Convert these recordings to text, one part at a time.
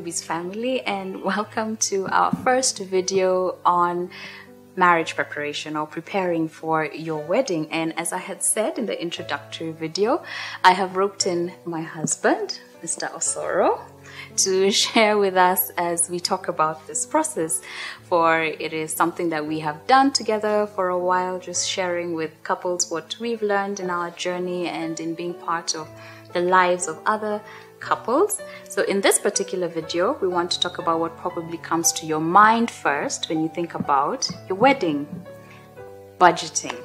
Rubies family, and welcome to our first video on marriage preparation or preparing for your wedding. And as I had said in the introductory video, I have roped in my husband, Mr. Osoro, to share with us as we talk about this process, for it is something that we have done together for a while, just sharing with couples what we've learned in our journey and in being part of the lives of other couples. So in this particular video, we want to talk about what probably comes to your mind first when you think about your wedding: budgeting.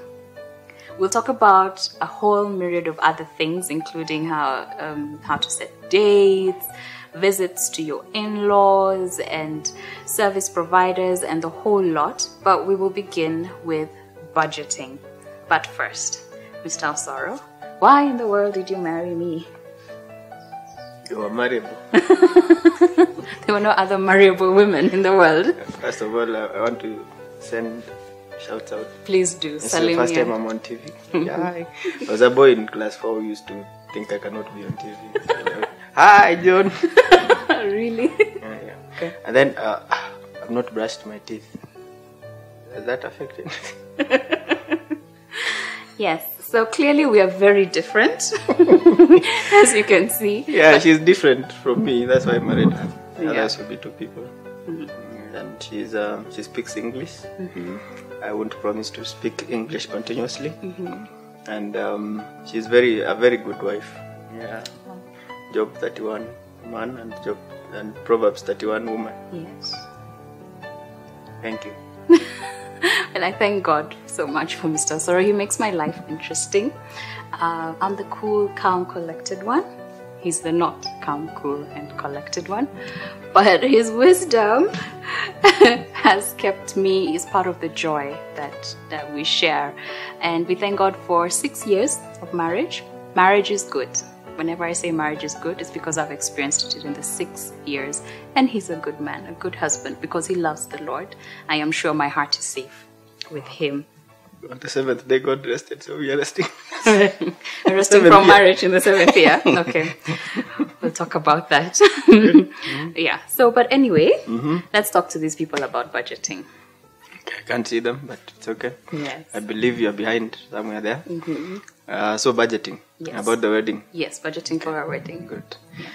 We'll talk about a whole myriad of other things, including how to set dates, visits to your in-laws and service providers, and the whole lot. But we will begin with budgeting. But first, Mr. Osoro, why in the world did you marry me? You were marriable. There were no other marriable women in the world. First of all, I want to send shouts out. Please do. It's the first time I'm on TV. Yeah, I was a boy in class 4 who used to think I cannot be on TV. Hi, John. Really? Yeah. Okay. And then I've not brushed my teeth. Has that affected? Yes. So clearly we are very different, as you can see. Yeah, she's different from me. That's why I married her. Others will be two people. And she speaks English. I won't promise to speak English continuously. And she's a very good wife. Yeah. Job 31 man and Proverbs 31 woman. Yes. Thank you. And I thank God so much for Mr. Osoro. He makes my life interesting. I'm the cool, calm, collected one. He's the not calm, cool, and collected one. But his wisdom has kept me, is part of the joy that we share. And we thank God for 6 years of marriage. Marriage is good. Whenever I say marriage is good, it's because I've experienced it in the 6 years. And he's a good man, a good husband, because he loves the Lord. I am sure my heart is safe with him. On the 7th day, God rested, so we are resting. Resting from marriage in the 7th year. Okay, we'll talk about that. Yeah. So, but anyway, let's talk to these people about budgeting. I can't see them, but it's okay. Yes. I believe you're behind somewhere there. So budgeting. Yes. About the wedding. Yes, budgeting for our wedding. Good. Yes.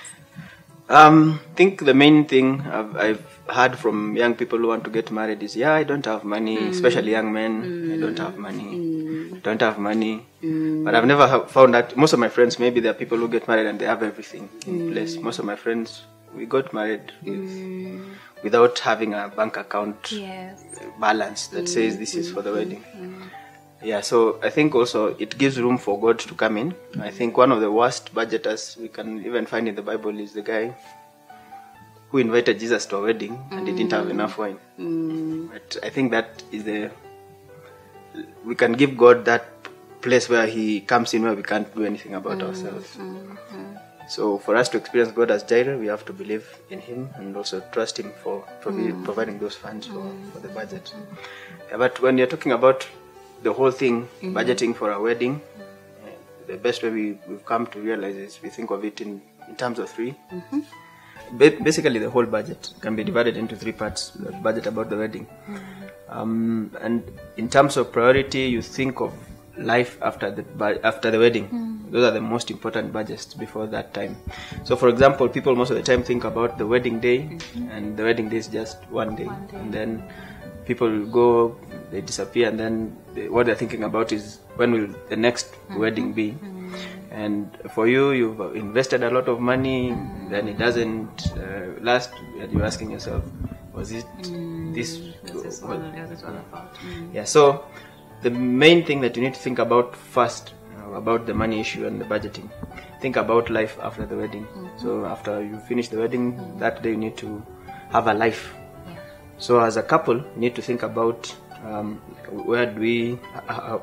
I think the main thing I've heard from young people who want to get married is, I don't have money, especially young men. I don't have money. Don't have money. But I've never found that. Most of my friends, maybe there are people who get married and they have everything in place. Most of my friends, we got married without having a bank account balance that says this is for the wedding. Yeah, so I think also it gives room for God to come in. I think one of the worst budgeters we can even find in the Bible is the guy who invited Jesus to a wedding and he didn't have enough wine. But I think that is we can give God that place where he comes in where we can't do anything about ourselves. So for us to experience God as Jireh, we have to believe in him and also trust him for providing those funds for the budget. Yeah, but when you're talking about the whole thing, budgeting for a wedding, the best way we've come to realize is we think of it in terms of 3. Basically, the whole budget can be divided into 3 parts. The budget about the wedding. And in terms of priority, you think of life after the wedding. Those are the most important budgets before that time. So, for example, people most of the time think about the wedding day, and the wedding day is just one day. And then people go, they disappear, and then what they're thinking about is when will the next wedding be. And for you, you've invested a lot of money, then it doesn't last, and you're asking yourself, was it this? What is all about? Yeah, so the main thing that you need to think about first, about the money issue and the budgeting, think about life after the wedding. So after you finish the wedding, that day you need to have a life. So as a couple, you need to think about where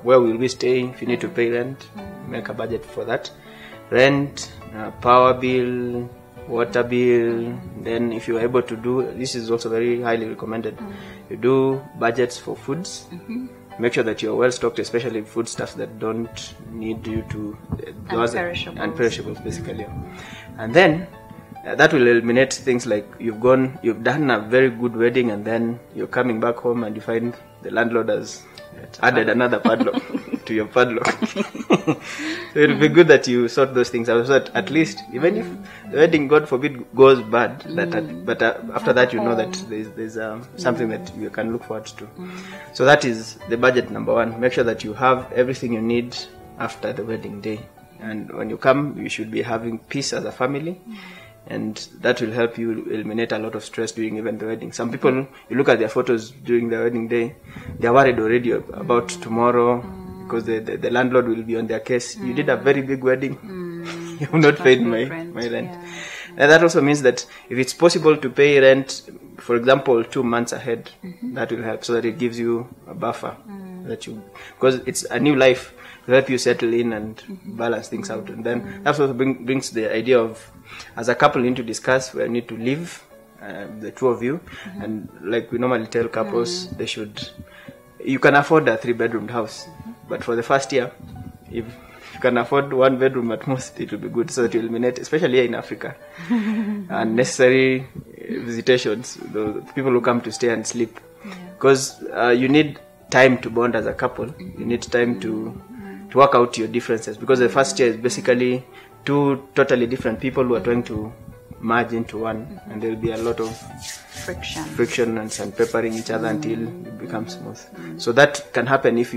will we stay. If you need to pay rent, make a budget for that. Rent, power bill, water bill. Then if you're able to do, this is also very highly recommended, you do budgets for foods. Make sure that you're well stocked, especially foodstuffs that don't need you to... Unperishables. Unperishables, basically. And then that will eliminate things like you've done a very good wedding, and then you're coming back home and you find the landlord has added another padlock to your padlock. So it would be good that you sort those things out, so that at least, even if the wedding, God forbid, goes bad, after that you know that there's something that you can look forward to. So that is the budget number one. Make sure that you have everything you need after the wedding day, and when you come, you should be having peace as a family. And that will help you eliminate a lot of stress during even the wedding. Some people, you look at their photos during the wedding day, they are worried already about tomorrow, because the landlord will be on their case. You did a very big wedding, you have not paid my rent. Yeah. And that also means that if it's possible to pay rent, for example, 2 months ahead, that will help, so that it gives you a buffer, because it's a new life, to help you settle in and balance things out. And then that also brings the idea of, as a couple, you need to discuss where you need to live, the two of you. And like we normally tell couples, you can afford a 3-bedroom house, but for the first year, if you can afford 1 bedroom at most, it will be good, so that you eliminate, especially here in Africa, unnecessary visitations, the people who come to stay and sleep, because you need time to bond as a couple. You need time to work out your differences, because the first year is basically 2 totally different people who are trying to merge into one, and there will be a lot of friction and sandpapering each other until it becomes smooth. So that can happen if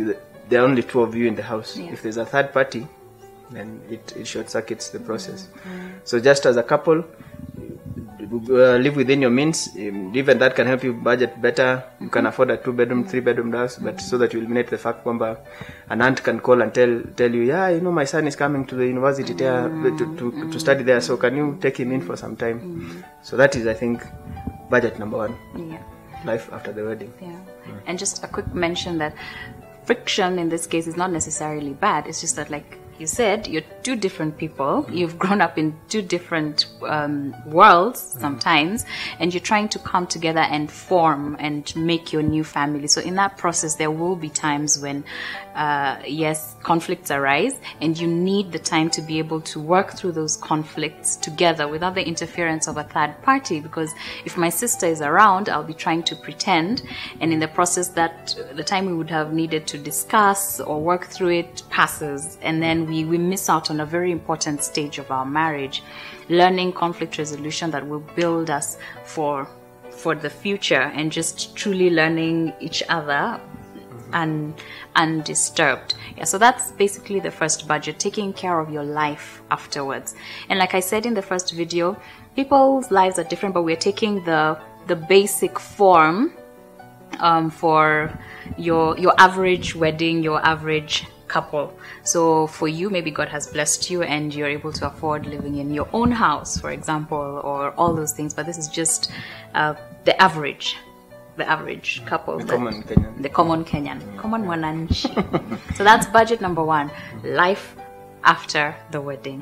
there are only 2 of you in the house. If there's a third party, then it short circuits the process. So just as a couple, live within your means. Even that can help you budget better. You can afford a 2-bedroom, 3-bedroom house, but so that you eliminate the fact that an aunt can call and tell you, my son is coming to the university there to study there, so can you take him in for some time? So that is, I think, budget number one. Life after the wedding. And just a quick mention that friction in this case is not necessarily bad. It's just that, like you said, you're 2 different people. You've grown up in 2 different worlds sometimes, and you're trying to come together and form and make your new family. So in that process, there will be times when, yes, conflicts arise, and you need the time to be able to work through those conflicts together without the interference of a third party. Because if my sister is around, I'll be trying to pretend, and in the process, that the time we would have needed to discuss or work through it passes, and then we miss out on a very important stage of our marriage, learning conflict resolution that will build us for the future, and just truly learning each other undisturbed. So that's basically the first budget, taking care of your life afterwards. And like I said in the first video, people's lives are different, but we're taking the basic form for your average wedding, your average couple. So for you, maybe God has blessed you and you're able to afford living in your own house, for example, or all those things, but this is just the average couple, the common Kenyan, common mwananchi. So that's budget number one, life after the wedding.